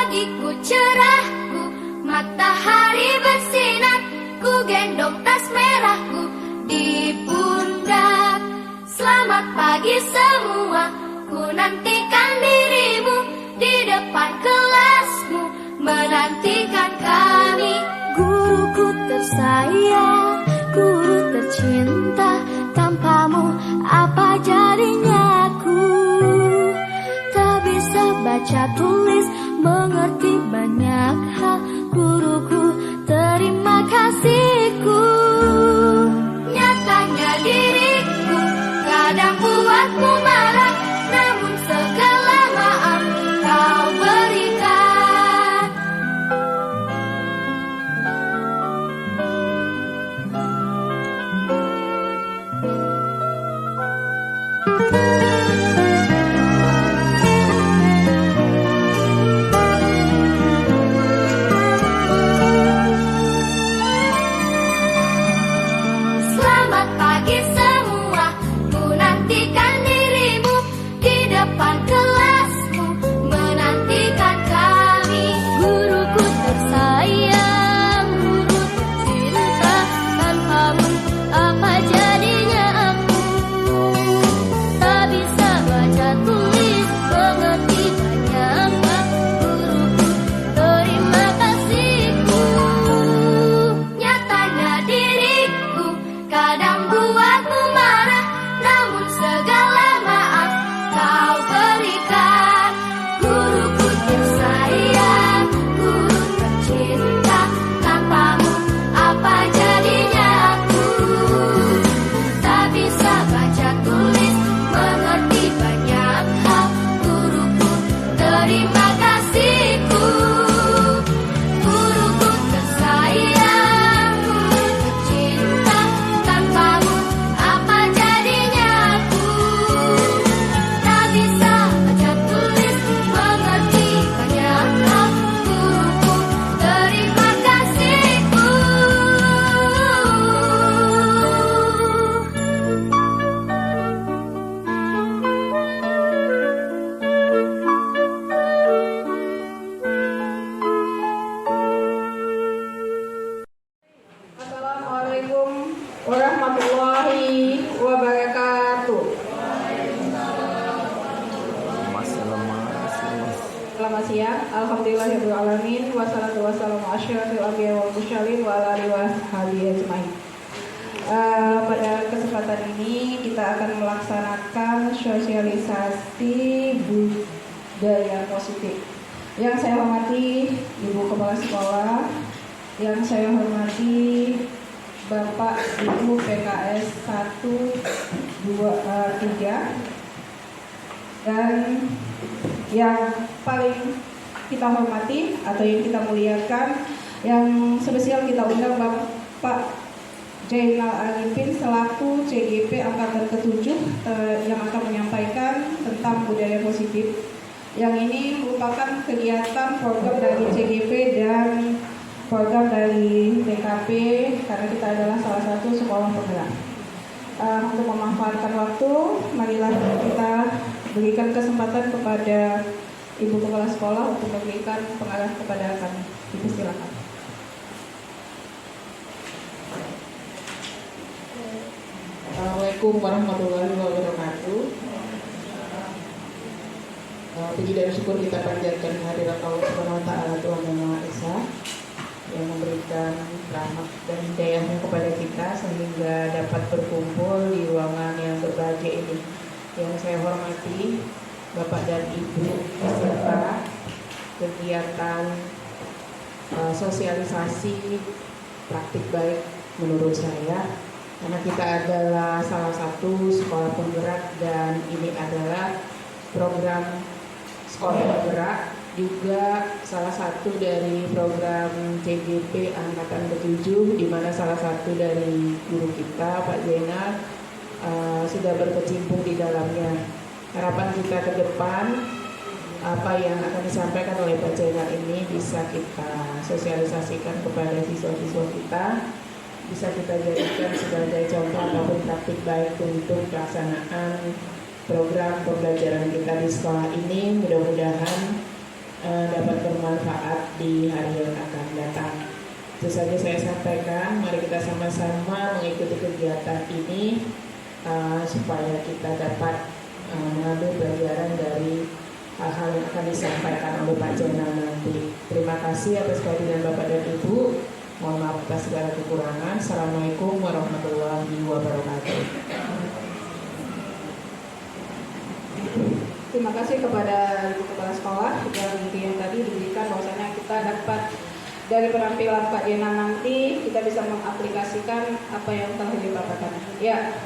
pagiku cerahku, matahari bersinar, ku gendong tas merahku di pundak. Selamat pagi semua, ku nantikan dirimu di depan kelasmu, menantikan kami. Guruku tersayang, guru tercinta, tanpamu apa jadinya aku? Tak bisa baca tulis, mengerti banyak hal. Guruku, terima kasihku. Nyatanya diriku kadang buatmu marah, namun segala maaf kau berikan. Selamat pagi semua, ku nantikan dirimu di depan kelasmu, menantikan kami. Guruku tersayang, guru tercinta, tanpamu apa jadinya aku? Tak bisa baca tulis, mengerti banyak hal. Guruku, terima kasihku. Nyatanya diriku kadang buatmu marah, namun segala maaf kau berikan. Guruku tersayang, guru tercinta, tanpamu apa jadinya aku? Tak bisa baca tulis, mengerti banyak hal. Guruku, terima kasihku. Guruku tersayang, guru tercinta, tanpamu apa jadinya aku? Tak bisa baca tulis, mengerti banyak hal. Guruku, terima kasihku. Assalamualaikum warahmatullahi wabarakatuh. Selamat siang. Alhamdulillahirrahmanirrahim. Wassalatu wassalamu asyrafil anbiya wal mursalin wa ala alihi washabihi ajmain. Pada kesempatan ini kita akan melaksanakan sosialisasi budaya positif. Yang saya hormati Ibu Kepala Sekolah, yang saya hormati Bapak Ibu PKS 1, 2, 3, dan yang paling kita hormati atau yang kita muliakan, yang spesial kita undang Bapak Jainal Arifin selaku CGP Angkatan ke-7 yang akan menyampaikan tentang budaya positif. Yang ini merupakan kegiatan program dari CGP dan program dari TKP, karena kita adalah salah satu sekolah penggerak. Untuk memanfaatkan waktu, marilah kita berikan kesempatan kepada Ibu Kepala Sekolah untuk memberikan pengarah kepada kami. Silakan. Assalamualaikum warahmatullahi wabarakatuh. Puji dan syukur kita panjatkan kehadirat Allah Subhanahu wa taala, Tuhan Yang Maha Esa, yang memberikan rahmat dan hidayahnya kepada kita sehingga dapat berkumpul di ruangan yang berbahagia ini. Yang saya hormati Bapak dan Ibu peserta kegiatan sosialisasi praktik baik menurut saya, karena kita adalah salah satu sekolah penggerak dan ini adalah program sekolah penggerak, juga salah satu dari program CGP Angkatan ke-7, di mana salah satu dari guru kita Pak Zainal sudah berkecimpung di dalamnya. Harapan kita ke depan, apa yang akan disampaikan oleh Pak Zainal ini bisa kita sosialisasikan kepada siswa-siswa kita, bisa kita jadikan sebagai contoh ataupun praktik baik untuk pelaksanaan program pembelajaran kita di sekolah ini. Mudah-mudahan dapat bermanfaat bermanfaat di hari yang akan datang. Itu saja saya sampaikan. Mari kita sama-sama mengikuti kegiatan ini supaya kita dapat mengambil pelajaran dari hal-hal yang akan disampaikan oleh Pak Jenal nanti. Terima kasih atas kehadiran Bapak dan Ibu. Mohon maaf atas segala kekurangan. Assalamualaikum warahmatullahi wabarakatuh. Terima kasih kepada Ibu Kepala Sekolah yang tadi diberikan bahwasanya kita dapat dari penampilan Pak Jenal nanti kita bisa mengaplikasikan apa yang telah dipaparkan. Ya,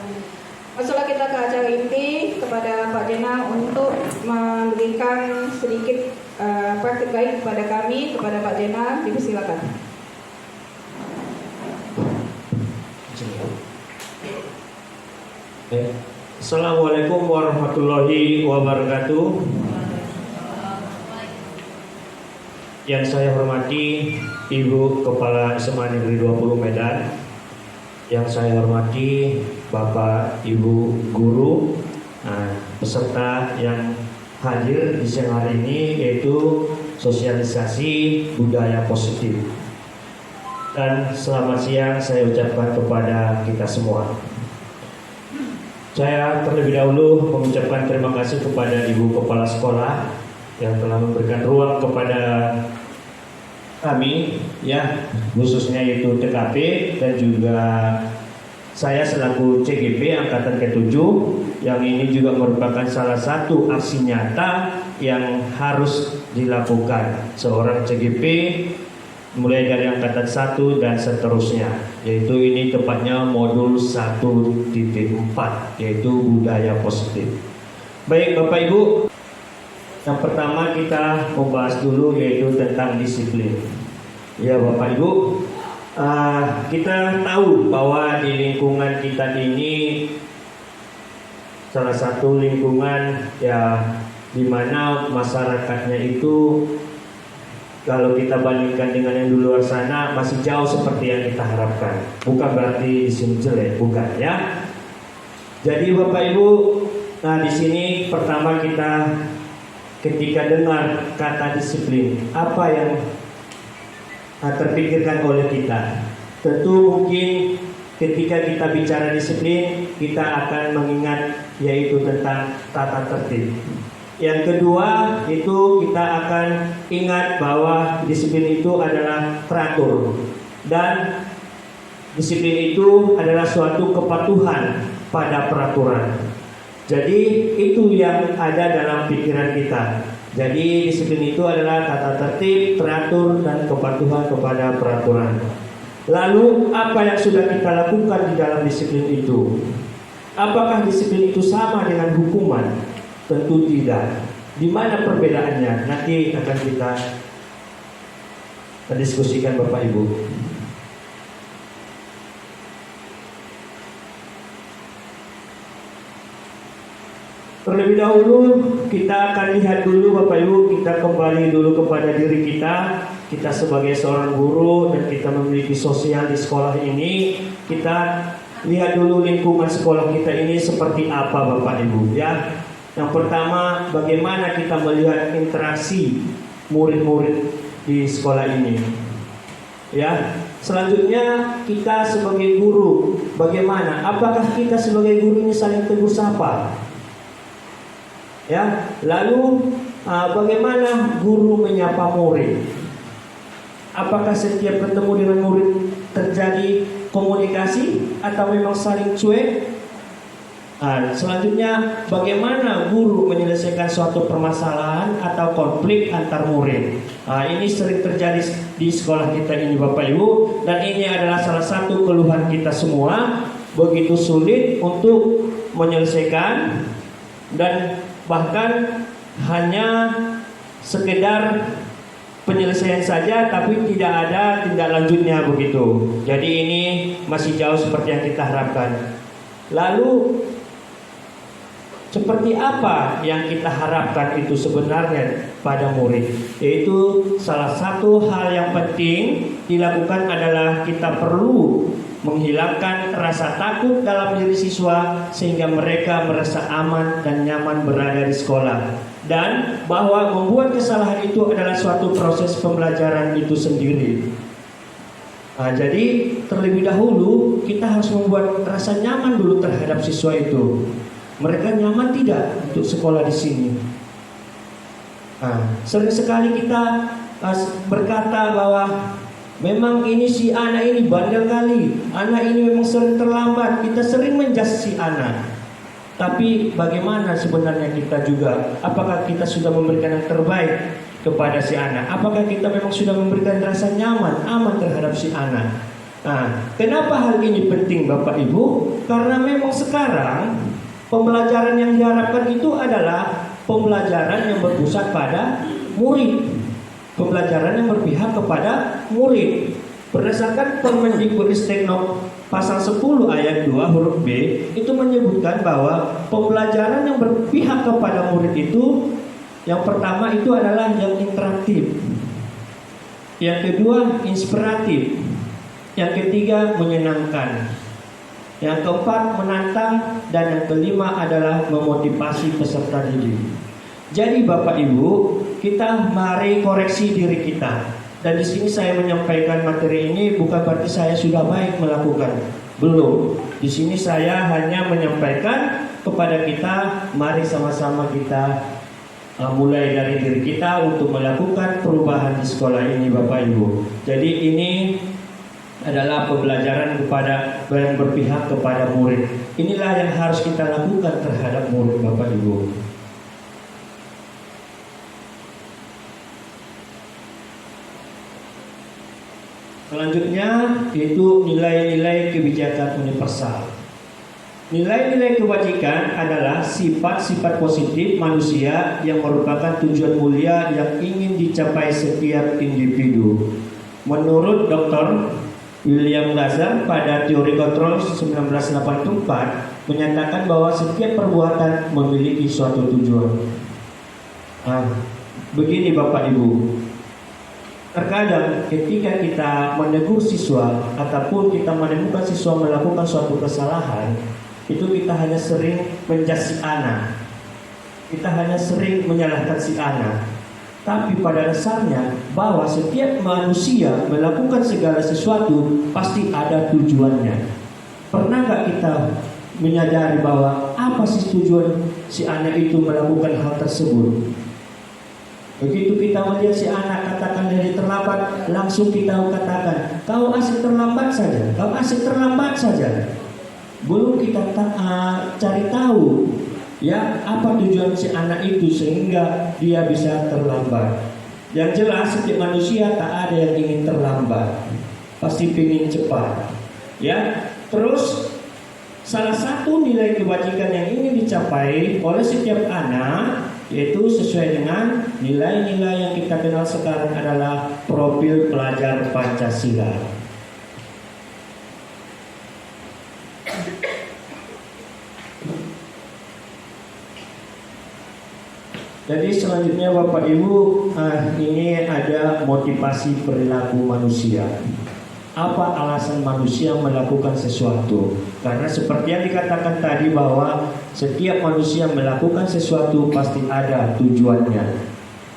masuklah kita ke acara inti kepada Pak Jenal untuk memberikan sedikit praktik baik kepada kami, kepada Pak Jenal. Dipersilakan. Assalamualaikum warahmatullahi wabarakatuh. Yang saya hormati Ibu Kepala SMA Negeri 20 Medan, yang saya hormati Bapak Ibu Guru, peserta yang hadir di siang hari ini, yaitu sosialisasi budaya positif. Dan selamat siang saya ucapkan kepada kita semua. Saya terlebih dahulu mengucapkan terima kasih kepada Ibu Kepala Sekolah yang telah memberikan ruang kepada kami, ya, khususnya itu TKP, dan juga saya selaku CGP Angkatan ke-7, yang ini juga merupakan salah satu aksi nyata yang harus dilakukan seorang CGP mulai dari angkatan 1 dan seterusnya, yaitu ini tepatnya modul 1.4, yaitu budaya positif. Baik Bapak Ibu, yang pertama kita membahas dulu yaitu tentang disiplin. Ya Bapak Ibu, kita tahu bahwa di lingkungan kita ini salah satu lingkungan ya di mana masyarakatnya itu, kalau kita bandingkan dengan yang di luar sana, masih jauh seperti yang kita harapkan. Bukan berarti di sini jelek, bukan ya. Jadi Bapak Ibu, nah di sini pertama kita ketika dengar kata disiplin, apa yang terpikirkan oleh kita? Tentu mungkin ketika kita bicara disiplin, kita akan mengingat yaitu tentang tata tertib. Yang kedua itu kita akan ingat bahwa disiplin itu adalah teratur, dan disiplin itu adalah suatu kepatuhan pada peraturan. Jadi itu yang ada dalam pikiran kita. Jadi disiplin itu adalah tata tertib, teratur, dan kepatuhan kepada peraturan. Lalu apa yang sudah kita lakukan di dalam disiplin itu? Apakah disiplin itu sama dengan hukuman? Tentu tidak. Di mana perbedaannya? Nanti akan kita diskusikan Bapak Ibu. Terlebih dahulu kita akan lihat dulu Bapak Ibu, kita kembali dulu kepada diri kita. Kita sebagai seorang guru dan kita memiliki sosial di sekolah ini, kita lihat dulu lingkungan sekolah kita ini seperti apa Bapak Ibu ya. Yang pertama, bagaimana kita melihat interaksi murid-murid di sekolah ini. Ya, selanjutnya kita sebagai guru, bagaimana? Apakah kita sebagai guru ini saling tegur sapa? Ya, lalu bagaimana guru menyapa murid? Apakah setiap ketemu dengan murid terjadi komunikasi atau memang saling cuek? Selanjutnya, bagaimana guru menyelesaikan suatu permasalahan atau konflik antar murid? Ini sering terjadi di sekolah kita ini Bapak Ibu, dan ini adalah salah satu keluhan kita semua. Begitu sulit untuk menyelesaikan, dan bahkan hanya sekedar penyelesaian saja, tapi tidak ada tindak lanjutnya begitu. Jadi ini masih jauh seperti yang kita harapkan. Lalu seperti apa yang kita harapkan itu sebenarnya pada murid? Yaitu salah satu hal yang penting dilakukan adalah kita perlu menghilangkan rasa takut dalam diri siswa sehingga mereka merasa aman dan nyaman berada di sekolah. dan bahwa membuat kesalahan itu adalah suatu proses pembelajaran itu sendiri. Nah, jadi terlebih dahulu kita harus membuat rasa nyaman dulu terhadap siswa itu. Mereka nyaman tidak untuk sekolah di sini? Nah, sering sekali kita berkata bahwa memang ini si anak ini bandel kali, anak ini memang sering terlambat. Kita sering menjudge si anak. Tapi bagaimana sebenarnya kita juga? Apakah kita sudah memberikan yang terbaik kepada si anak? Apakah kita memang sudah memberikan rasa nyaman, aman terhadap si anak? Nah, kenapa hal ini penting Bapak Ibu? Karena memang sekarang pembelajaran yang diharapkan itu adalah pembelajaran yang berpusat pada murid, pembelajaran yang berpihak kepada murid. Berdasarkan Permendikbudristekno pasal 10 ayat 2 huruf B itu menyebutkan bahwa pembelajaran yang berpihak kepada murid itu yang pertama itu adalah yang interaktif, yang kedua inspiratif, yang ketiga menyenangkan, yang keempat menantang, dan yang kelima adalah memotivasi peserta didik. Jadi Bapak Ibu, kita mari koreksi diri kita. Dan di sini saya menyampaikan materi ini bukan berarti saya sudah baik melakukan. Belum. Di sini saya hanya menyampaikan kepada kita, mari sama-sama kita mulai dari diri kita untuk melakukan perubahan di sekolah ini Bapak Ibu. Jadi ini adalah pembelajaran kepada yang berpihak kepada murid. Inilah yang harus kita lakukan terhadap murid Bapak Ibu. Selanjutnya yaitu nilai-nilai kebijakan universal. Nilai-nilai kebajikan adalah sifat-sifat positif manusia yang merupakan tujuan mulia yang ingin dicapai setiap individu. Menurut Dr. William Lazar pada teori kontrol 1984 menyatakan bahwa setiap perbuatan memiliki suatu tujuan. Begini Bapak Ibu, terkadang ketika kita menegur siswa ataupun kita menemukan siswa melakukan suatu kesalahan, itu kita hanya sering menjudge si anak, kita hanya sering menyalahkan si anak. Tapi pada dasarnya bahwa setiap manusia melakukan segala sesuatu pasti ada tujuannya. Pernah nggak kita menyadari bahwa apa sih tujuan si anak itu melakukan hal tersebut? Begitu kita melihat si anak katakan dari terlambat, langsung kita katakan, kau asik terlambat saja, kau asik terlambat saja. Belum kita cari tahu ya apa tujuan si anak itu sehingga dia bisa terlambat. Yang jelas setiap manusia tak ada yang ingin terlambat, pasti ingin cepat. Ya, terus salah satu nilai kebajikan yang ingin dicapai oleh setiap anak yaitu sesuai dengan nilai-nilai yang kita kenal sekarang adalah profil pelajar Pancasila. Jadi selanjutnya Bapak Ibu, ini ada motivasi perilaku manusia. Apa alasan manusia melakukan sesuatu? Karena seperti yang dikatakan tadi bahwa setiap manusia melakukan sesuatu pasti ada tujuannya.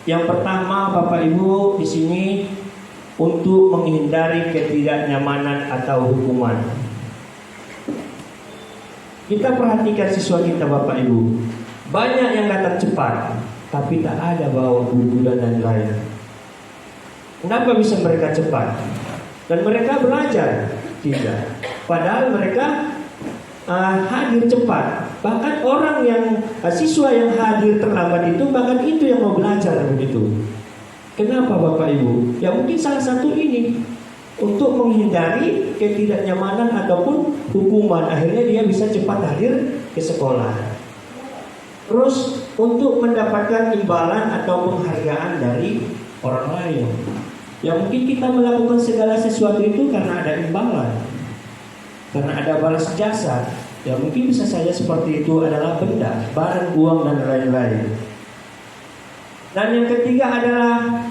Yang pertama Bapak Ibu di sini untuk menghindari ketidaknyamanan atau hukuman. Kita perhatikan siswa kita Bapak Ibu, banyak yang datang cepat, tapi tak ada bawa buku dan lain-lain. Kenapa bisa mereka cepat? Dan mereka belajar? Tidak. Padahal mereka hadir cepat. Bahkan orang yang siswa yang hadir terlambat itu bahkan itu yang mau belajar begitu. Kenapa Bapak Ibu? Ya mungkin salah satu ini untuk menghindari ketidaknyamanan ataupun hukuman. Akhirnya dia bisa cepat hadir ke sekolah. Terus untuk mendapatkan imbalan atau penghargaan dari orang lain. Ya mungkin kita melakukan segala sesuatu itu karena ada imbalan, karena ada balas jasa. Ya mungkin bisa saja seperti itu adalah benda, barang, uang dan lain-lain. Dan yang ketiga adalah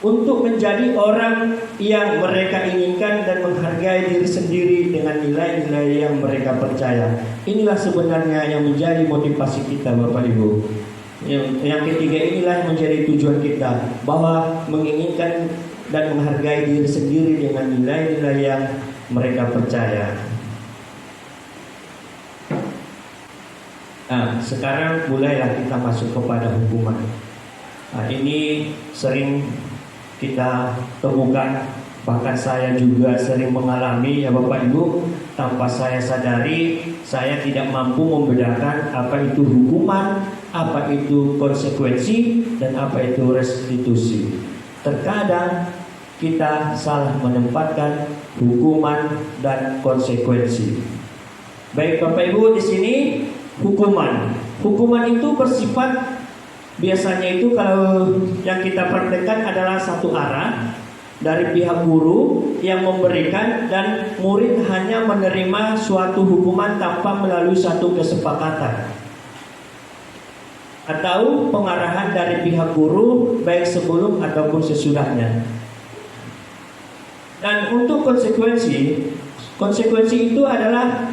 untuk menjadi orang yang mereka inginkan dan menghargai diri sendiri dengan nilai-nilai yang mereka percaya. Inilah sebenarnya yang menjadi motivasi kita Bapak Ibu. Yang ketiga inilah yang menjadi tujuan kita, bahwa menginginkan dan menghargai diri sendiri dengan nilai-nilai yang mereka percaya. Nah, sekarang mulailah kita masuk kepada hukuman. Nah, ini sering kita temukan, bahkan saya juga sering mengalami ya Bapak Ibu. Tanpa saya sadari, saya tidak mampu membedakan apa itu hukuman, apa itu konsekuensi, dan apa itu restitusi. Terkadang kita salah menempatkan hukuman dan konsekuensi. Baik Bapak Ibu, di sini hukuman itu bersifat, biasanya itu kalau yang kita praktekkan adalah satu arah dari pihak guru yang memberikan, dan murid hanya menerima suatu hukuman tanpa melalui satu kesepakatan atau pengarahan dari pihak guru baik sebelum ataupun sesudahnya. Dan untuk konsekuensi itu adalah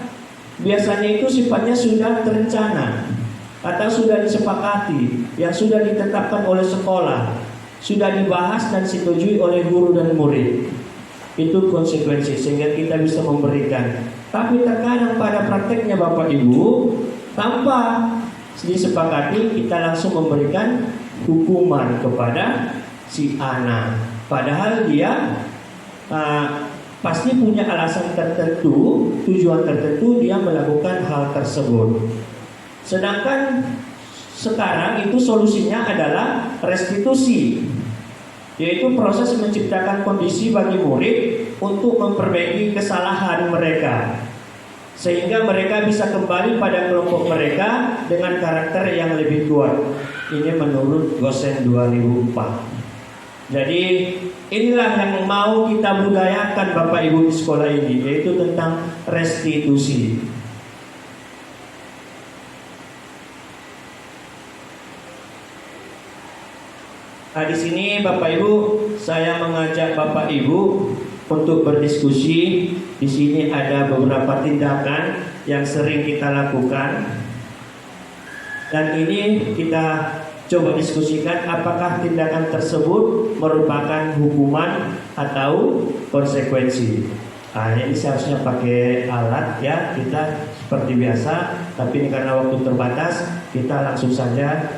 biasanya itu sifatnya sudah terencana atau sudah disepakati, yang sudah ditetapkan oleh sekolah, sudah dibahas dan disetujui oleh guru dan murid. Itu konsekuensi, sehingga kita bisa memberikan. Tapi terkadang pada prakteknya Bapak Ibu, tanpa disepakati, kita langsung memberikan hukuman kepada si anak, padahal dia pasti punya alasan tertentu, tujuan tertentu dia melakukan hal tersebut. Sedangkan sekarang itu solusinya adalah restitusi, yaitu proses menciptakan kondisi bagi murid untuk memperbaiki kesalahan mereka, sehingga mereka bisa kembali pada kelompok mereka dengan karakter yang lebih kuat. Ini menurut Gosen 2004. Jadi inilah yang mau kita budayakan Bapak Ibu di sekolah ini, yaitu tentang restitusi. Nah, di sini Bapak Ibu, saya mengajak Bapak Ibu untuk berdiskusi. Di sini ada beberapa tindakan yang sering kita lakukan, dan ini kita coba diskusikan apakah tindakan tersebut merupakan hukuman atau konsekuensi. Nah, ini seharusnya pakai alat ya, kita seperti biasa, tapi ini karena waktu terbatas, kita langsung saja.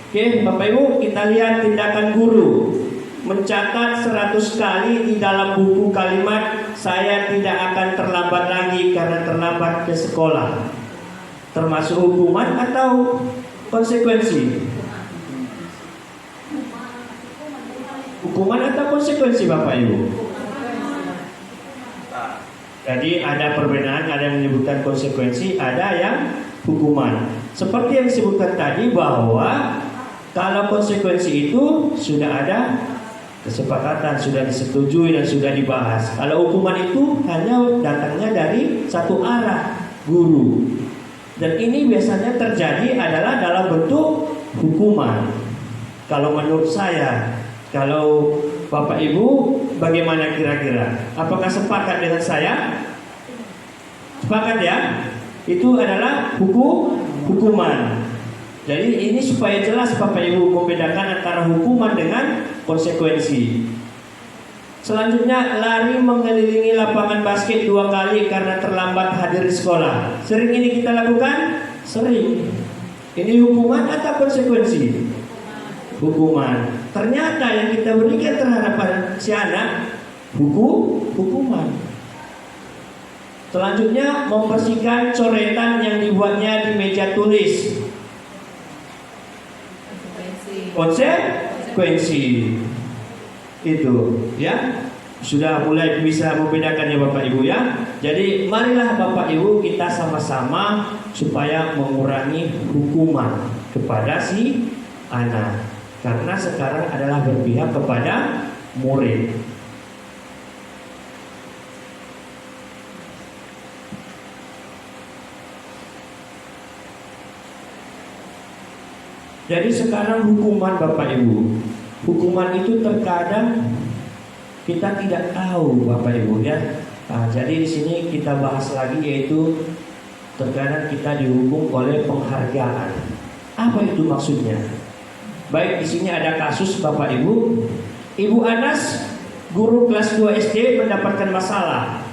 Oke, Bapak Ibu, kita lihat tindakan guru mencatat 100 kali di dalam buku kalimat "saya tidak akan terlambat lagi karena terlambat ke sekolah." Termasuk hukuman atau konsekuensi? Hukuman atau konsekuensi Bapak Ibu? Jadi ada perbedaan, ada yang menyebutkan konsekuensi, ada yang hukuman. Seperti yang disebutkan tadi, bahwa kalau konsekuensi itu sudah ada kesepakatan, sudah disetujui dan sudah dibahas. Kalau hukuman itu hanya datangnya dari satu arah, guru. Dan ini biasanya terjadi adalah dalam bentuk hukuman. Kalau menurut saya, kalau Bapak Ibu bagaimana kira-kira? Apakah sepakat dengan saya? Sepakat ya? Itu adalah hukuman. Jadi ini supaya jelas Bapak Ibu membedakan antara hukuman dengan konsekuensi. Selanjutnya, lari mengelilingi lapangan basket 2 kali karena terlambat hadir di sekolah. Sering ini kita lakukan? Sering. Ini hukuman atau konsekuensi? Hukuman. Ternyata yang kita berikan terhadap si anak hukuman. Selanjutnya, membersihkan coretan yang dibuatnya di meja tulis. Konsekuensi. Itu ya, sudah mulai bisa membedakan ya Bapak Ibu ya. Jadi marilah Bapak Ibu kita sama-sama supaya mengurangi hukuman kepada si anak, karena sekarang adalah berpihak kepada murid. Jadi sekarang hukuman Bapak Ibu, hukuman itu terkadang kita tidak tahu Bapak Ibu ya. Nah, jadi di sini kita bahas lagi, yaitu terkadang kita dihukum oleh penghargaan. Apa itu maksudnya? Baik, di sini ada kasus Bapak Ibu. Ibu Anas, guru kelas 2 SD mendapatkan masalah.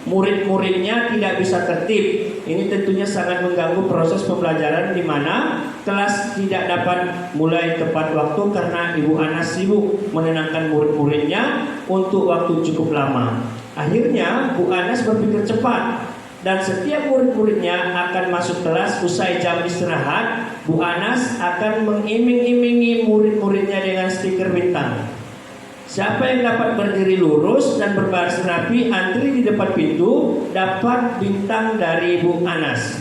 Murid-muridnya tidak bisa tertib. Ini tentunya sangat mengganggu proses pembelajaran di mana kelas tidak dapat mulai tepat waktu karena Ibu Anas sibuk menenangkan murid-muridnya untuk waktu cukup lama. Akhirnya Bu Anas berpikir cepat dan setiap murid-muridnya akan masuk kelas usai jam istirahat. Bu Anas akan mengiming-imingi murid-muridnya dengan stiker bintang. Siapa yang dapat berdiri lurus dan berbaris rapi antri di depan pintu dapat bintang dari Bu Anas.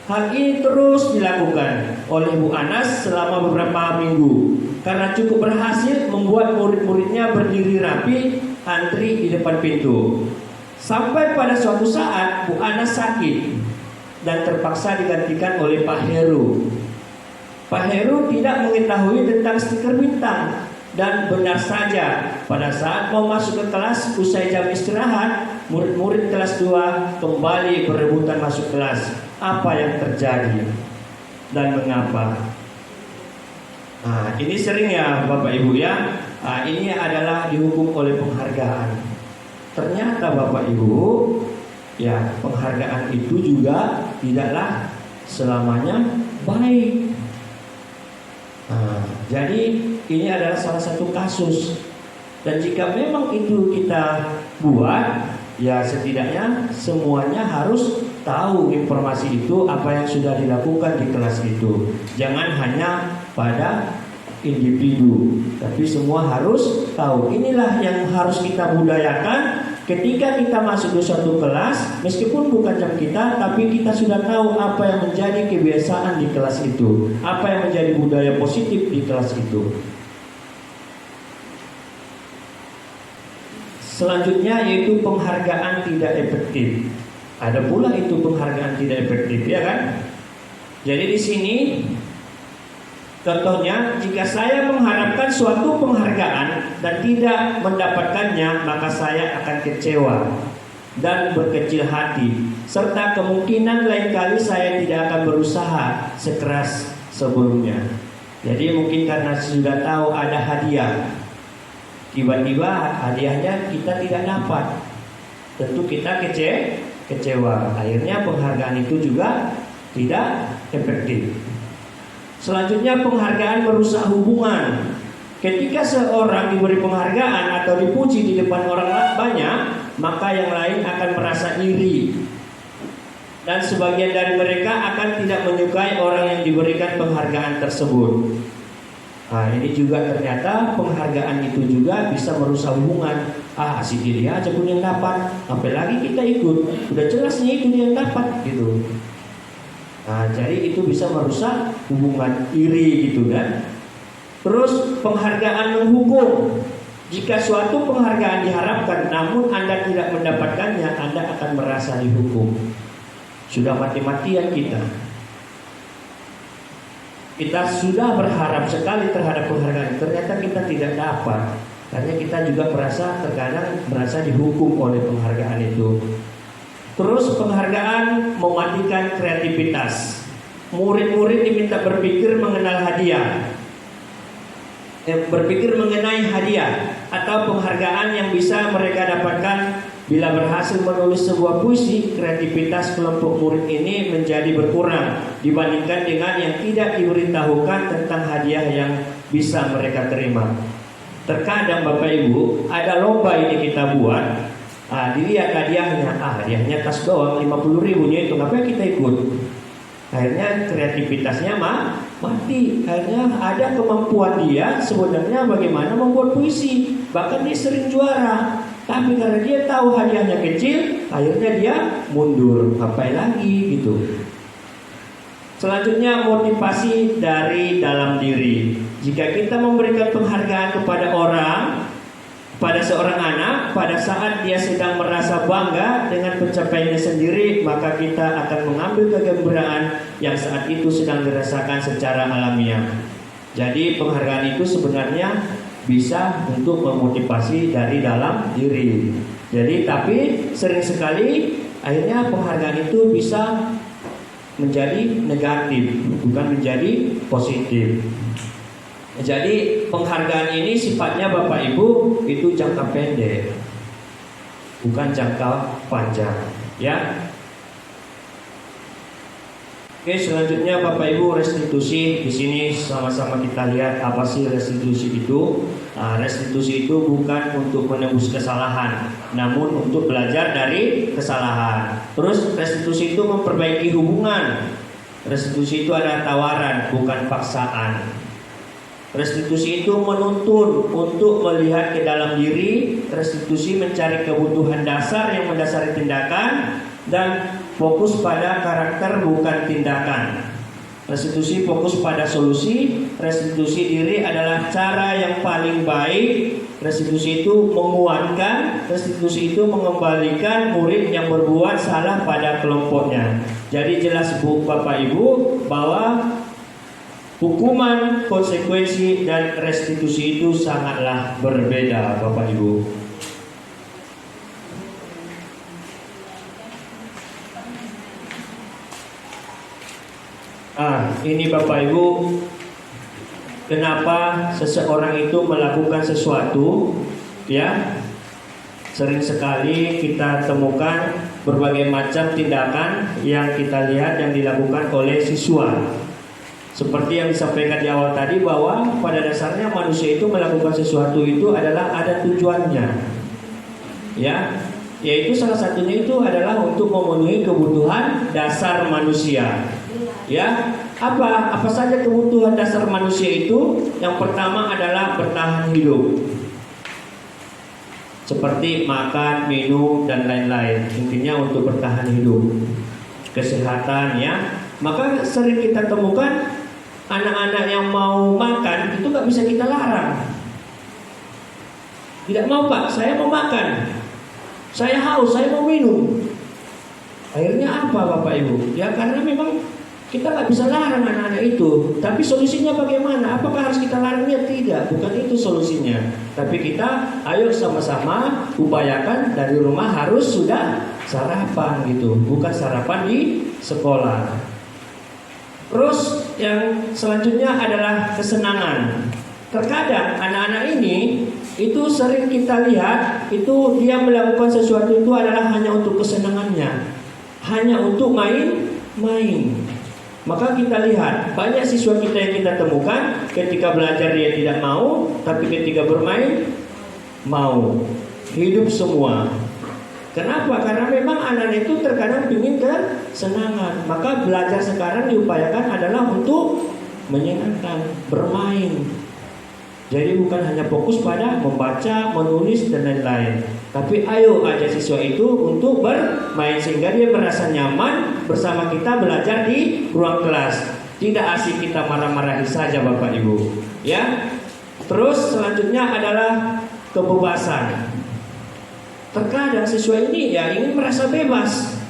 Hal ini terus dilakukan oleh Bu Anas selama beberapa minggu karena cukup berhasil membuat murid-muridnya berdiri rapi antri di depan pintu. Sampai pada suatu saat Bu Anas sakit dan terpaksa digantikan oleh Pak Heru. Pak Heru tidak mengetahui tentang stiker bintang. Dan benar saja, pada saat mau masuk ke kelas usai jam istirahat, murid-murid kelas 2 kembali berebutan masuk kelas. Apa yang terjadi dan mengapa? Nah, ini sering ya Bapak Ibu ya. Nah, ini adalah dihukum oleh penghargaan. Ternyata Bapak Ibu, ya penghargaan itu juga tidaklah selamanya baik. Nah, jadi ini adalah salah satu kasus. Dan jika memang itu kita buat, ya setidaknya semuanya harus tahu informasi itu, apa yang sudah dilakukan di kelas itu. Jangan hanya pada individu, tapi semua harus tahu. Inilah yang harus kita budayakan. Ketika kita masuk ke suatu kelas, meskipun bukan jam kita, tapi kita sudah tahu apa yang menjadi kebiasaan di kelas itu, apa yang menjadi budaya positif di kelas itu. Selanjutnya yaitu penghargaan tidak efektif. Ada pula itu penghargaan tidak efektif, ya kan? Jadi di sini contohnya, jika saya mengharapkan suatu penghargaan dan tidak mendapatkannya, maka saya akan kecewa dan berkecil hati, serta kemungkinan lain kali saya tidak akan berusaha sekeras sebelumnya. Jadi mungkin karena sudah tahu ada hadiah, tiba-tiba hadiahnya kita tidak dapat, tentu kita kecewa. Akhirnya penghargaan itu juga tidak efektif. Selanjutnya penghargaan merusak hubungan. Ketika seorang diberi penghargaan atau dipuji di depan orang banyak, maka yang lain akan merasa iri. Dan sebagian dari mereka akan tidak menyukai orang yang diberikan penghargaan tersebut. Nah, ini juga ternyata penghargaan itu juga bisa merusak hubungan. Si dia aja pun yang dapat, apalagi kita ikut. Udah jelasnya itu dia yang dapat gitu. Nah, jadi itu bisa merusak hubungan, iri gitu kan. Terus penghargaan menghukum. Jika suatu penghargaan diharapkan namun Anda tidak mendapatkannya, Anda akan merasa dihukum. Sudah mati-matian kita. Kita sudah berharap sekali terhadap penghargaan, ternyata kita tidak dapat. Karena kita juga terkadang merasa dihukum oleh penghargaan itu. Terus penghargaan mematikan kreativitas. Murid-murid diminta berpikir mengenal hadiah, berpikir mengenai hadiah atau penghargaan yang bisa mereka dapatkan bila berhasil menulis sebuah puisi. Kreativitas kelompok murid ini menjadi berkurang dibandingkan dengan yang tidak diberitahukan tentang hadiah yang bisa mereka terima. Terkadang Bapak Ibu, ada lomba ini kita buat. Dilihat hadiahnya, hadiahnya tas doang 50.000 itu, ngapain kita ikut? Akhirnya kreativitasnya mati. Akhirnya ada kemampuan dia sebenarnya bagaimana membuat puisi, bahkan dia sering juara. Tapi karena dia tahu hadiahnya kecil, akhirnya dia mundur. Ngapain lagi gitu. Selanjutnya motivasi dari dalam diri. Jika kita memberikan penghargaan kepada orang, pada seorang anak, pada saat dia sedang merasa bangga dengan pencapaiannya sendiri, maka kita akan mengambil kegembiraan yang saat itu sedang dirasakan secara alamiah. Jadi penghargaan itu sebenarnya bisa untuk memotivasi dari dalam diri. Jadi tapi sering sekali akhirnya penghargaan itu bisa menjadi negatif, bukan menjadi positif. Jadi penghargaan ini sifatnya Bapak Ibu itu jangka pendek, bukan jangka panjang, ya. Oke, selanjutnya Bapak Ibu, restitusi. Di sini sama-sama kita lihat apa sih restitusi itu. Restitusi itu bukan untuk menebus kesalahan, namun untuk belajar dari kesalahan. Terus restitusi itu memperbaiki hubungan. Restitusi itu adalah tawaran, bukan paksaan. Restitusi itu menuntun untuk melihat ke dalam diri. Restitusi mencari kebutuhan dasar yang mendasari tindakan dan fokus pada karakter bukan tindakan. Restitusi fokus pada solusi. Restitusi diri adalah cara yang paling baik. Restitusi itu menguatkan. Restitusi itu mengembalikan murid yang berbuat salah pada kelompoknya. Jadi jelas Bapak Ibu bahwa hukuman, konsekuensi, dan restitusi itu sangatlah berbeda Bapak Ibu. Ini Bapak Ibu, kenapa seseorang itu melakukan sesuatu, ya? Sering sekali kita temukan berbagai macam tindakan yang kita lihat yang dilakukan oleh siswa. Seperti yang disampaikan di awal tadi, bahwa pada dasarnya manusia itu melakukan sesuatu itu adalah ada tujuannya, ya, yaitu salah satunya itu adalah untuk memenuhi kebutuhan dasar manusia. Ya, apa saja kebutuhan dasar manusia itu? Yang pertama adalah bertahan hidup, seperti makan, minum, dan lain-lain. Intinya untuk bertahan hidup, kesehatan, ya. Maka sering kita temukan anak-anak yang mau makan itu nggak bisa kita larang. Tidak mau, Pak, saya mau makan, saya haus, saya mau minum. Akhirnya apa Bapak Ibu? Ya karena memang kita nggak bisa larang anak-anak itu. Tapi solusinya bagaimana? Apakah harus kita larangnya? Tidak, bukan itu solusinya. Tapi kita ayo sama-sama upayakan dari rumah harus sudah sarapan gitu, bukan sarapan di sekolah. Terus yang selanjutnya adalah kesenangan. Terkadang anak-anak ini itu sering kita lihat itu dia melakukan sesuatu itu adalah hanya untuk kesenangannya, hanya untuk main-main. Maka kita lihat banyak siswa kita yang kita temukan ketika belajar dia tidak mau, tapi ketika bermain mau. Hidup semua. Kenapa? Karena memang anak itu terkadang ingin kesenangan. Maka belajar sekarang diupayakan adalah untuk menyenangkan, bermain. Jadi bukan hanya fokus pada membaca, menulis, dan lain-lain. Tapi ayo ajak siswa itu untuk bermain sehingga dia merasa nyaman bersama kita belajar di ruang kelas. Tidak asik kita marah-marahi saja Bapak Ibu, ya. Terus selanjutnya adalah kebebasan. Terkadang siswa ini ya ingin merasa bebas.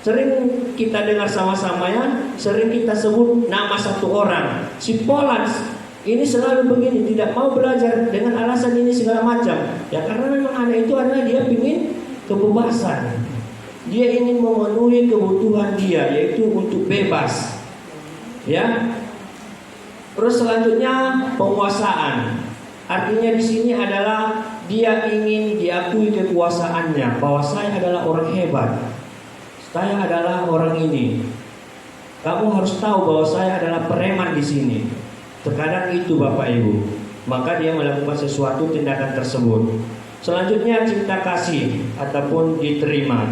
Sering kita dengar sama-sama, ya, sering kita sebut nama satu orang, si Polan. Ini selalu begini, tidak mau belajar dengan alasan ini segala macam. Ya karena memang anak itu adalah dia ingin kebebasan. Dia ingin memenuhi kebutuhan dia, yaitu untuk bebas. Ya. Terus selanjutnya penguasaan. Artinya di sini adalah dia ingin diakui kekuasaannya, bahwa saya adalah orang hebat. Saya adalah orang ini. Kamu harus tahu bahwa saya adalah preman di sini. Terkadang itu Bapak Ibu. Maka dia melakukan sesuatu tindakan tersebut. Selanjutnya cinta kasih ataupun diterima.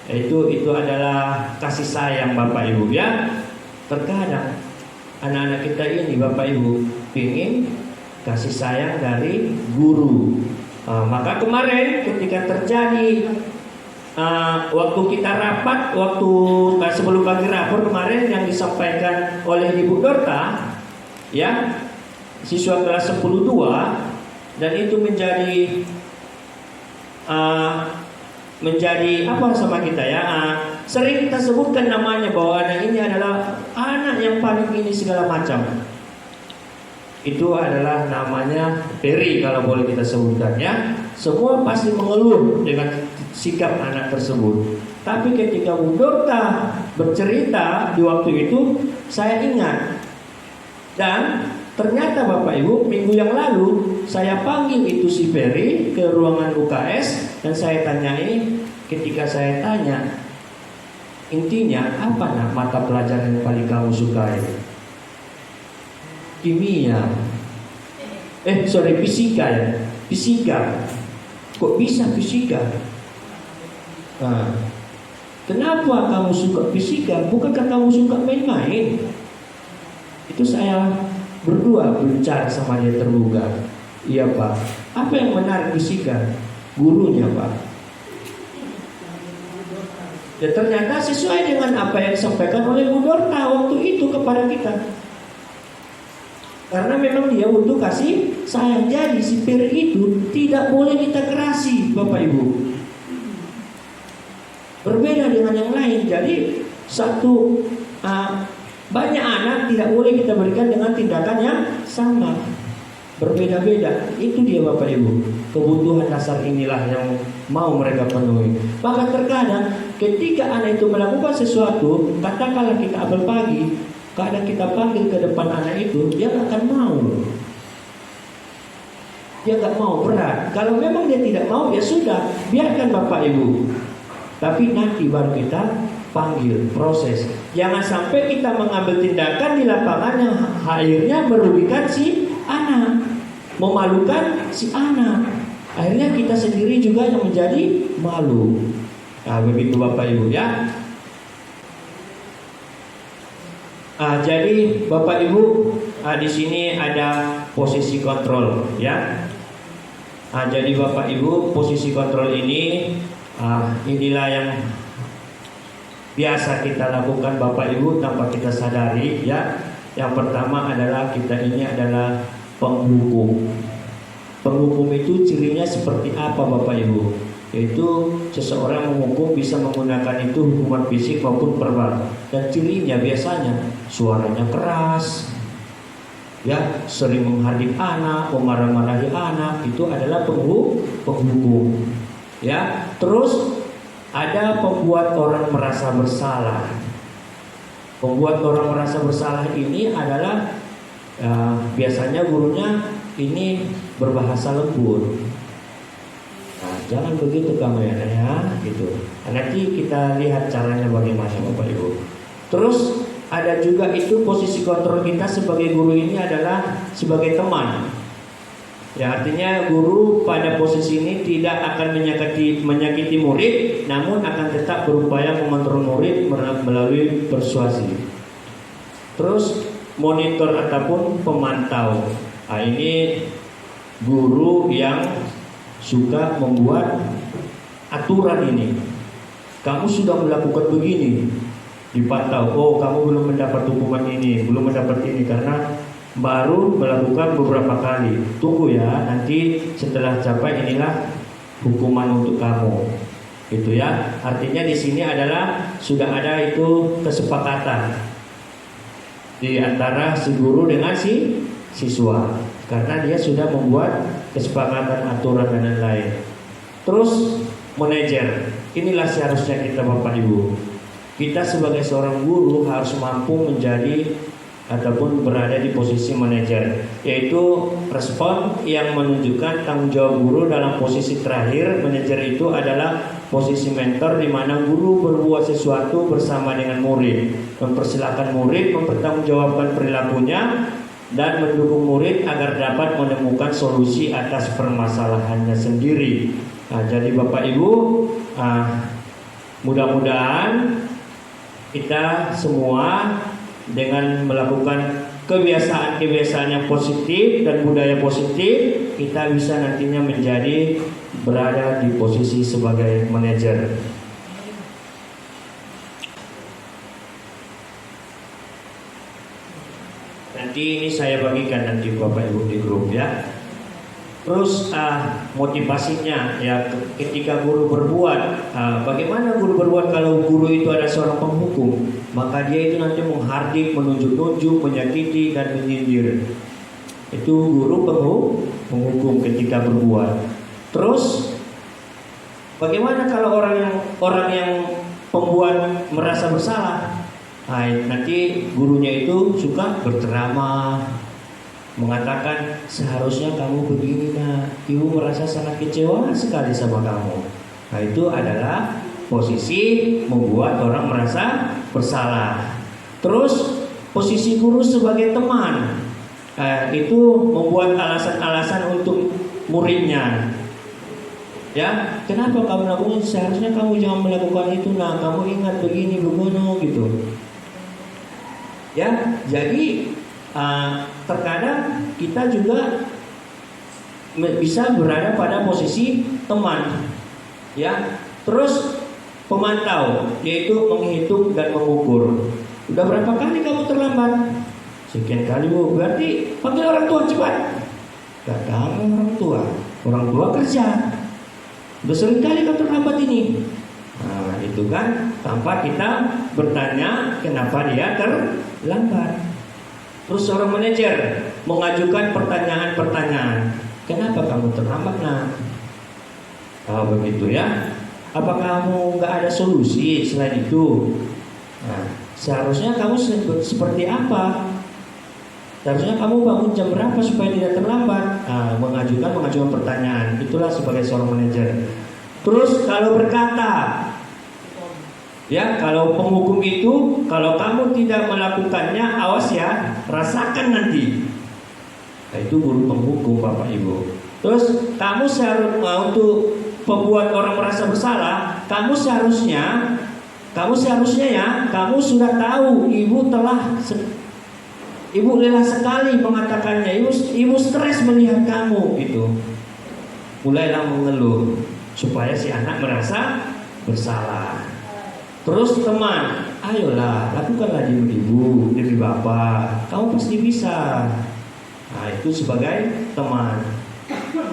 Itu adalah kasih sayang Bapak Ibu, ya. Terkadang anak-anak kita ini Bapak Ibu ingin kasih sayang dari guru. Maka kemarin ketika terjadi waktu kita rapat, sebelum bagi rapor kemarin yang disampaikan oleh Ibu Dorta, ya, siswa kelas 10-2, dan itu menjadi apa sama kita, ya. Sering kita sebutkan namanya bahwa anak ini adalah anak yang paling ini segala macam. Itu adalah namanya Peri kalau boleh kita sebutkan, ya. Semua pasti mengeluh dengan sikap anak tersebut. Tapi ketika Bu Dorta bercerita di waktu itu, saya ingat. Dan ternyata Bapak Ibu, minggu yang lalu saya panggil itu si Ferry ke ruangan UKS dan saya tanyai. Ketika saya tanya, intinya apa mata pelajaran yang paling kamu sukai? Kimia. Fisika ya. Fisika. Kok bisa fisika? Nah, kenapa kamu suka fisika? Bukankah kamu suka main-main? Itu saya berdua bicara sama dia terbuka. Iya Pak. Apa yang menarik fisika? Gurunya Pak. Ya ternyata sesuai dengan apa yang disampaikan oleh Bu Dorta waktu itu kepada kita. Karena memang dia butuh kasih sayang. Jadi si Ferry itu tidak boleh kita kerasi Bapak Ibu. Berbeda dengan yang lain. Jadi banyak anak tidak boleh kita berikan dengan tindakan yang sama. Berbeda-beda. Itu dia Bapak Ibu. Kebutuhan dasar inilah yang mau mereka penuhi. Maka terkadang ketika anak itu melakukan sesuatu, katakanlah kita apel pagi, kadang kita panggil ke depan anak itu, dia gak akan mau. Dia gak mau, berat. Kalau memang dia tidak mau, ya sudah, biarkan Bapak Ibu. Tapi nanti baru kita panggil, proses. Jangan sampai kita mengambil tindakan di lapangan yang akhirnya merugikan si anak, memalukan si anak. Akhirnya kita sendiri juga yang menjadi malu. Nah, begitu Bapak Ibu ya. Jadi Bapak Ibu, di sini ada posisi kontrol ya. Jadi Bapak Ibu, posisi kontrol ini inilah yang biasa kita lakukan Bapak Ibu tanpa kita sadari ya. Yang pertama adalah kita ini adalah penghukum. Penghukum itu cirinya seperti apa Bapak Ibu? Yaitu seseorang menghukum bisa menggunakan itu hukuman fisik maupun verbal. Dan cirinya biasanya suaranya keras, ya, sering menghardik anak, memarah-marahi anak, itu adalah penghukum. Ya, terus ada pembuat orang merasa bersalah. Pembuat orang merasa bersalah ini adalah biasanya gurunya ini berbahasa lembut. Jangan begitu kamu ya, gitu. Nanti kita lihat caranya bagaimana Bapak Ibu. Terus ada juga itu posisi kontrol kita sebagai guru ini adalah sebagai teman. Ya, artinya guru pada posisi ini tidak akan menyakiti murid, namun akan tetap berupaya mengontrol murid melalui persuasi. Terus monitor ataupun pemantau. Ini guru yang suka membuat aturan ini. Kamu sudah melakukan begini, dipantau. Oh, kamu belum mendapat hukuman ini, belum mendapat ini karena baru melakukan beberapa kali. Tunggu ya, nanti setelah capai inilah hukuman untuk kamu. Gitu ya. Artinya di sini adalah sudah ada itu kesepakatan di antara si guru dengan si siswa. Karena dia sudah membuat kesepakatan aturan dan lain-lain. Terus manajer, inilah seharusnya kita Bapak Ibu. Kita sebagai seorang guru harus mampu menjadi ataupun berada di posisi manajer, yaitu respon yang menunjukkan tanggung jawab guru dalam posisi terakhir. Manajer itu adalah posisi mentor di mana guru berbuat sesuatu bersama dengan murid, mempersilahkan murid mempertanggungjawabkan perilakunya dan mendukung murid agar dapat menemukan solusi atas permasalahannya sendiri. Jadi Bapak Ibu, mudah-mudahan kita semua dengan melakukan kebiasaan-kebiasaan yang positif dan budaya positif, kita bisa nantinya menjadi berada di posisi sebagai manajer. Nanti ini saya bagikan nanti Bapak Ibu di grup ya. Terus motivasinya ya, ketika guru berbuat, bagaimana guru berbuat kalau guru itu ada seorang penghukum? Maka dia itu nanti menghardik, menunjuk-nunjuk, menyakiti dan menyindir. Itu guru penghukum ketika berbuat. Terus bagaimana kalau orang yang pembuat merasa bersalah. Nah, nanti gurunya itu suka berceramah, mengatakan seharusnya kamu begini nak, ibu merasa sangat kecewa sekali sama kamu. Nah, itu adalah posisi membuat orang merasa bersalah. Terus posisi guru sebagai teman, itu membuat alasan-alasan untuk muridnya. Ya, kenapa kamu melakukan? Seharusnya kamu jangan melakukan itu nak, kamu ingat begini begono gitu. Ya, jadi terkadang kita juga bisa berada pada posisi teman, ya. Terus pemantau, yaitu menghitung dan mengukur. Udah berapa kali kamu terlambat? Sekian kali bu. Berarti panggil orang tua cepat. Datang orang tua kerja. Udah sering kali kau terlambat ini. Nah, itu kan tanpa kita bertanya kenapa dia terlambat. Terus seorang manajer mengajukan pertanyaan-pertanyaan. Kenapa kamu terlambat nak? Oh begitu ya. Apa kamu nggak ada solusi selain itu? Nah, seharusnya kamu seperti apa? Seharusnya kamu bangun jam berapa supaya tidak terlambat? Nah, mengajukan pertanyaan. Itulah sebagai seorang manajer. Terus kalau berkata, ya, kalau penghukum itu, kalau kamu tidak melakukannya, awas ya, rasakan nanti. Nah, itu guru penghukum Bapak Ibu. Terus kamu seharusnya untuk membuat orang merasa bersalah, kamu seharusnya ya, kamu sudah tahu ibu lelah sekali mengatakannya, ibu stres melihat kamu gitu. Mulailah mengeluh supaya si anak merasa bersalah. Terus teman, ayolah lakukanlah diri ibu, diri bapak, kamu pasti bisa. Nah, itu sebagai teman.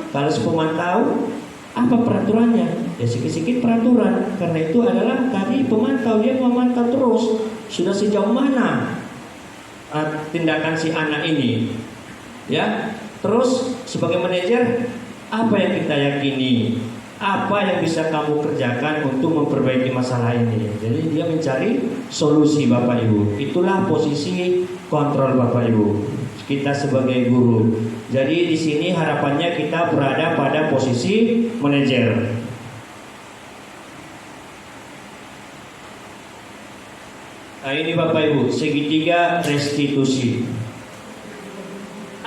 Kalau pemantau, apa peraturannya? Ya sedikit-sedikit peraturan. Karena itu adalah tadi pemantau, dia memantau terus sudah sejauh mana tindakan si anak ini. Ya. Terus sebagai manajer, apa yang kita yakini? Apa yang bisa kamu kerjakan untuk memperbaiki masalah ini? Jadi dia mencari solusi Bapak Ibu. Itulah posisi kontrol Bapak Ibu. Kita sebagai guru. Jadi di sini harapannya kita berada pada posisi manajer. Nah ini Bapak Ibu, segitiga restitusi.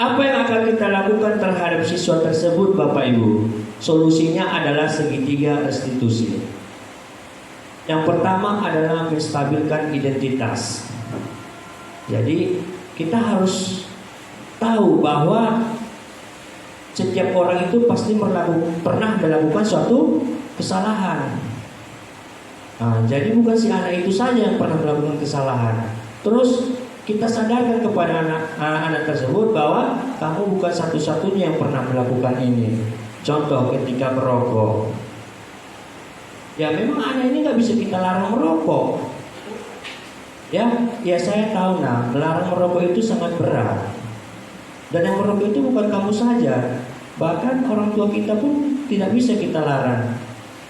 Apa yang akan kita lakukan terhadap siswa tersebut Bapak Ibu? Solusinya adalah segitiga restitusi. Yang pertama adalah menstabilkan identitas. Jadi kita harus tahu bahwa setiap orang itu pasti pernah melakukan suatu kesalahan. Nah, jadi bukan si anak itu saja yang pernah melakukan kesalahan. Terus kita sadarkan kepada anak tersebut bahwa kamu bukan satu-satunya yang pernah melakukan ini. Contoh ketika merokok, ya memang anak ini nggak bisa kita larang merokok. Ya saya tahu melarang merokok itu sangat berat. Dan yang merokok itu bukan kamu saja, bahkan orang tua kita pun tidak bisa kita larang.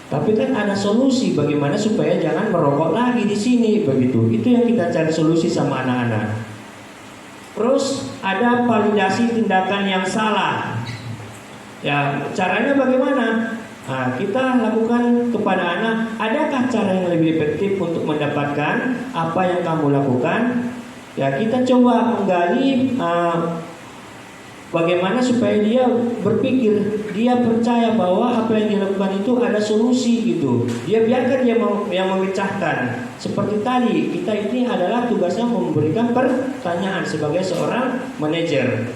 Tapi kan ada solusi bagaimana supaya jangan merokok lagi di sini, begitu. Itu yang kita cari solusi sama anak-anak. Terus ada validasi tindakan yang salah. Ya, caranya bagaimana? Nah, kita lakukan kepada anak, adakah cara yang lebih efektif untuk mendapatkan apa yang kamu lakukan? Ya, kita coba menggali bagaimana supaya dia berpikir, dia percaya bahwa apa yang dilakukan itu ada solusi gitu. Dia biarkan dia yang memecahkan. Seperti tadi, kita ini adalah tugasnya memberikan pertanyaan sebagai seorang manajer.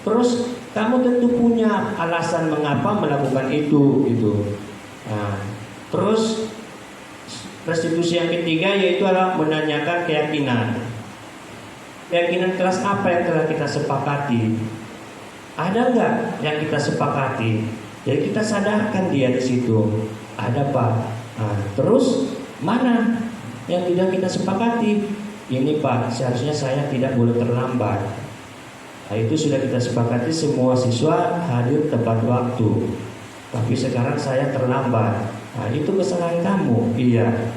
Terus kamu tentu punya alasan mengapa melakukan itu gitu. Nah, terus restitusi yang ketiga yaitu adalah menanyakan keyakinan. Keyakinan kelas apa yang telah kita sepakati? Ada nggak yang kita sepakati? Jadi kita sadarkan dia di situ. Ada Pak. Nah, terus mana yang tidak kita sepakati? Ini Pak, seharusnya saya tidak boleh terlambat. Nah, itu sudah kita sepakati semua siswa hadir tepat waktu. Tapi sekarang saya terlambat. Nah, itu kesalahan kamu. Iya.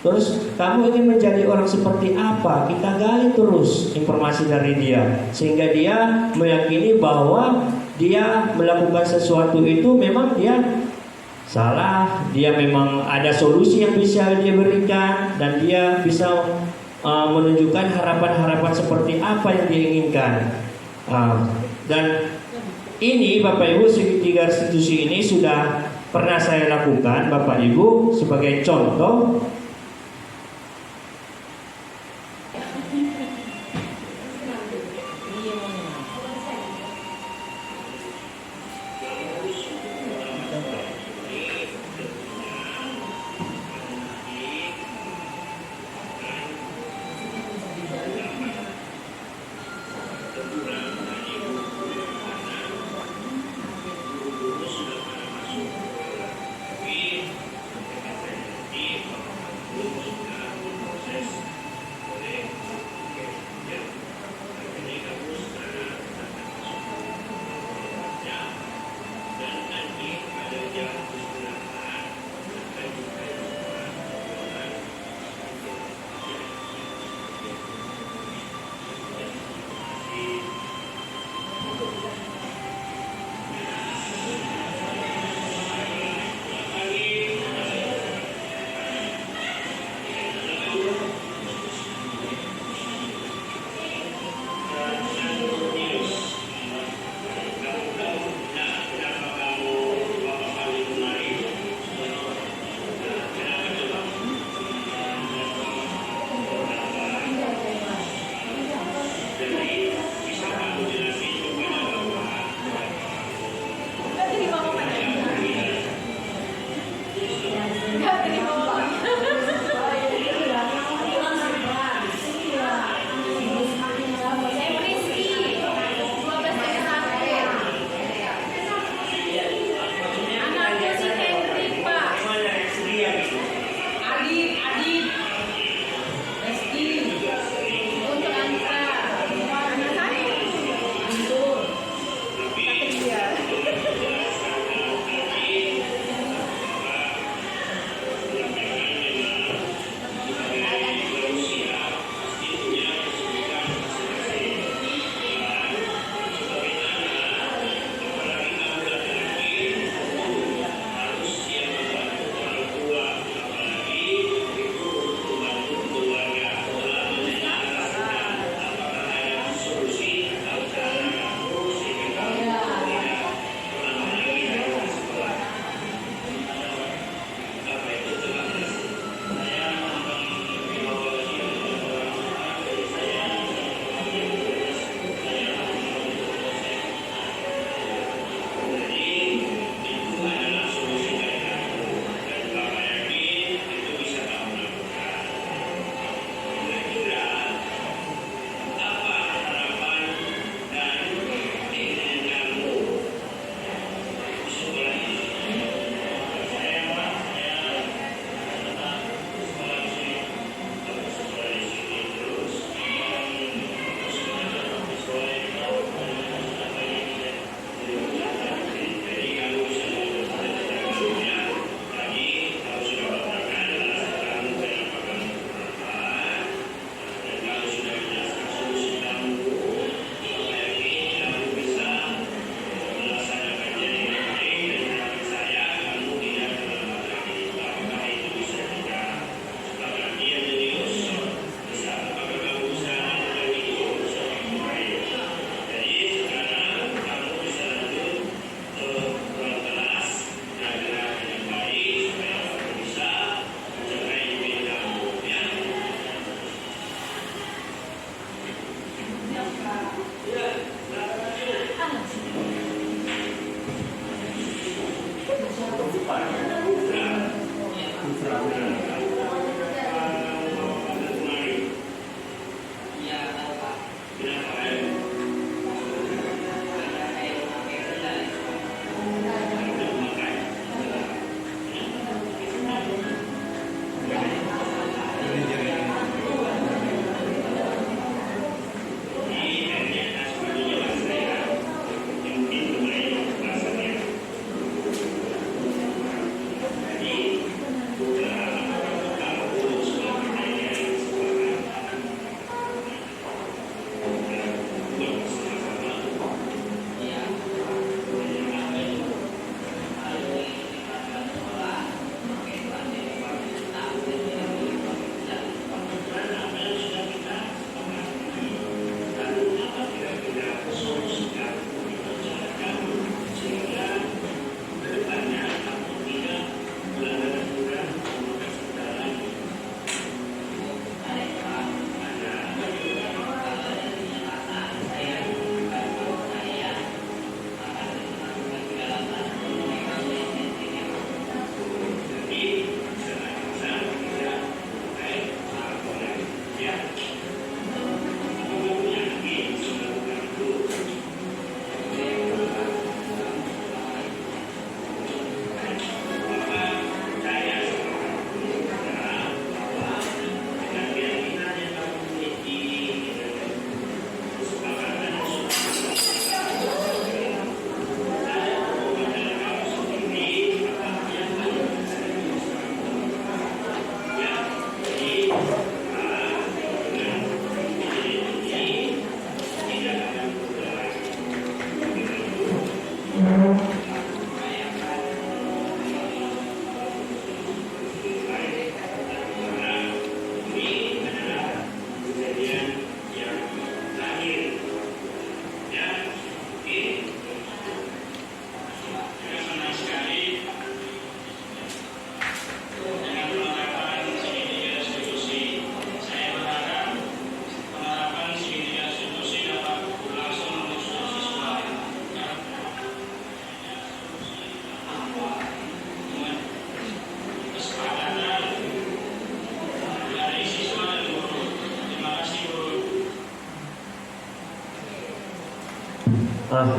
Terus kamu ingin menjadi orang seperti apa? Kita gali terus informasi dari dia, sehingga dia meyakini bahwa dia melakukan sesuatu itu memang dia salah, dia memang ada solusi yang bisa dia berikan, dan dia bisa menunjukkan harapan-harapan seperti apa yang dia inginkan. Dan ini Bapak Ibu, segitiga restitusi ini sudah pernah saya lakukan Bapak Ibu sebagai contoh.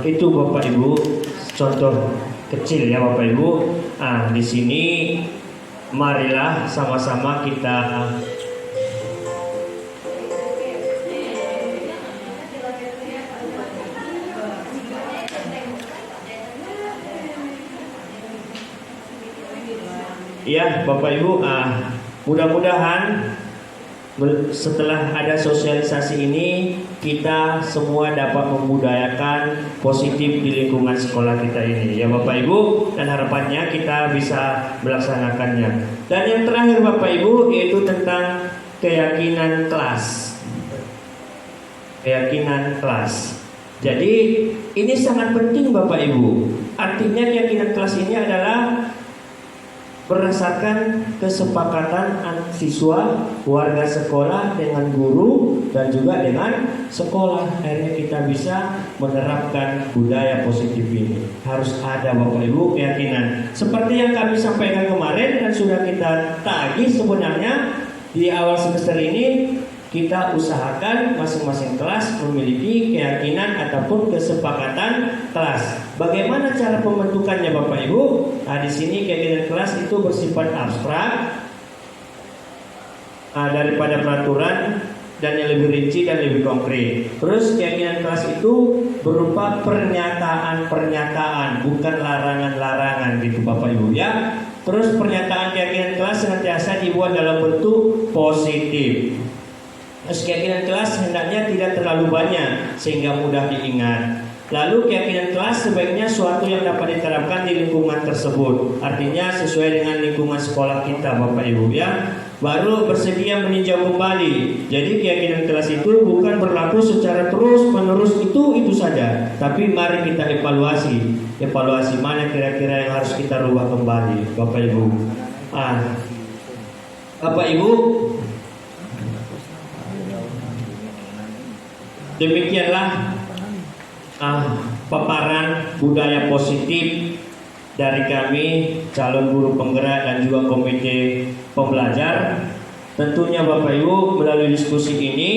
Itu Bapak Ibu contoh kecil ya Bapak Ibu. Di sini marilah sama-sama kita ya Bapak Ibu, mudah-mudahan setelah ada sosialisasi ini kita semua dapat membudayakan positif di lingkungan sekolah kita ini ya Bapak Ibu, dan harapannya kita bisa melaksanakannya. Dan yang terakhir Bapak Ibu yaitu tentang keyakinan kelas. Keyakinan kelas. Jadi ini sangat penting Bapak Ibu. Artinya keyakinan kelas ini adalah berdasarkan kesepakatan siswa, warga sekolah dengan guru dan juga dengan sekolah. Akhirnya kita bisa menerapkan budaya positif ini. Harus ada Bapak Ibu keyakinan. Seperti yang kami sampaikan kemarin dan sudah kita tagih sebenarnya di awal semester ini, kita usahakan masing-masing kelas memiliki keyakinan ataupun kesepakatan kelas. Bagaimana cara pembentukannya Bapak Ibu? Di sini keyakinan kelas itu bersifat abstrak daripada peraturan dan yang lebih rinci dan lebih konkret. Terus keyakinan kelas itu berupa pernyataan-pernyataan, bukan larangan-larangan gitu Bapak Ibu ya. Terus pernyataan keyakinan kelas senantiasa dibuat dalam bentuk positif. Terus keyakinan kelas hendaknya tidak terlalu banyak sehingga mudah diingat. Lalu keyakinan kelas sebaiknya suatu yang dapat diterapkan di lingkungan tersebut. Artinya sesuai dengan lingkungan sekolah kita Bapak Ibu ya. Baru bersedia meninjau kembali. Jadi keyakinan kelas itu bukan berlaku secara terus menerus itu saja. Tapi mari kita evaluasi. Evaluasi mana kira-kira yang harus kita rubah kembali Bapak Ibu. Bapak Ibu, demikianlah paparan budaya positif dari kami calon guru penggerak dan juga komite pembelajar. Tentunya Bapak Ibu melalui diskusi ini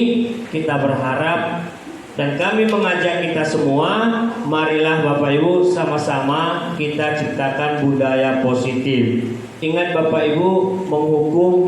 kita berharap dan kami mengajak kita semua, marilah Bapak Ibu sama-sama kita ciptakan budaya positif. Ingat Bapak Ibu, menghukum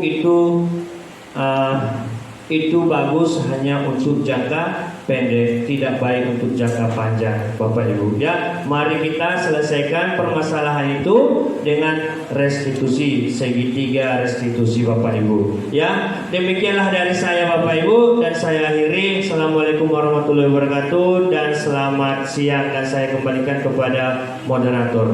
itu bagus hanya untuk jangka pendek, tidak baik untuk jangka panjang Bapak Ibu ya. Mari kita selesaikan permasalahan itu dengan restitusi, segitiga restitusi Bapak Ibu ya. Demikianlah dari saya Bapak Ibu, dan saya akhiri. Assalamualaikum warahmatullahi wabarakatuh dan selamat siang, dan saya kembalikan kepada moderator.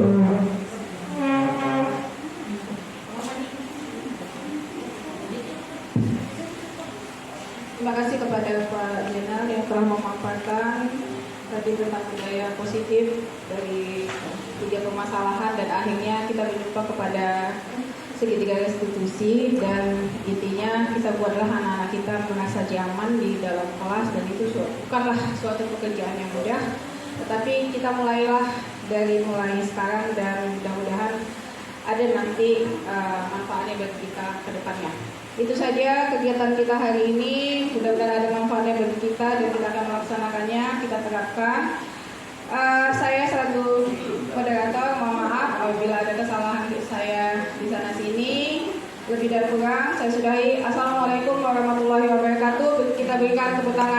Terima kasih kepada Pak Jenal yang telah memaparkan tadi tentang budaya positif dari 3 permasalahan, dan akhirnya kita berjumpa kepada segitiga restitusi. Dan intinya kita buatlah anak-anak kita merasa nyaman di dalam kelas, dan itu bukanlah suatu pekerjaan yang mudah, tetapi kita mulai mulai sekarang, dan mudah-mudahan ada nanti manfaatnya bagi kita ke depannya. Itu saja kegiatan kita hari ini. Mudah-mudahan ada manfaatnya bagi kita dan kita akan melaksanakannya, kita terapkan. Saya selaku moderator, mohon maaf apabila ada kesalahan saya di sana sini. Lebih dan kurang saya sudahi. Assalamualaikum warahmatullahi wabarakatuh. Kita berikan tepuk tangan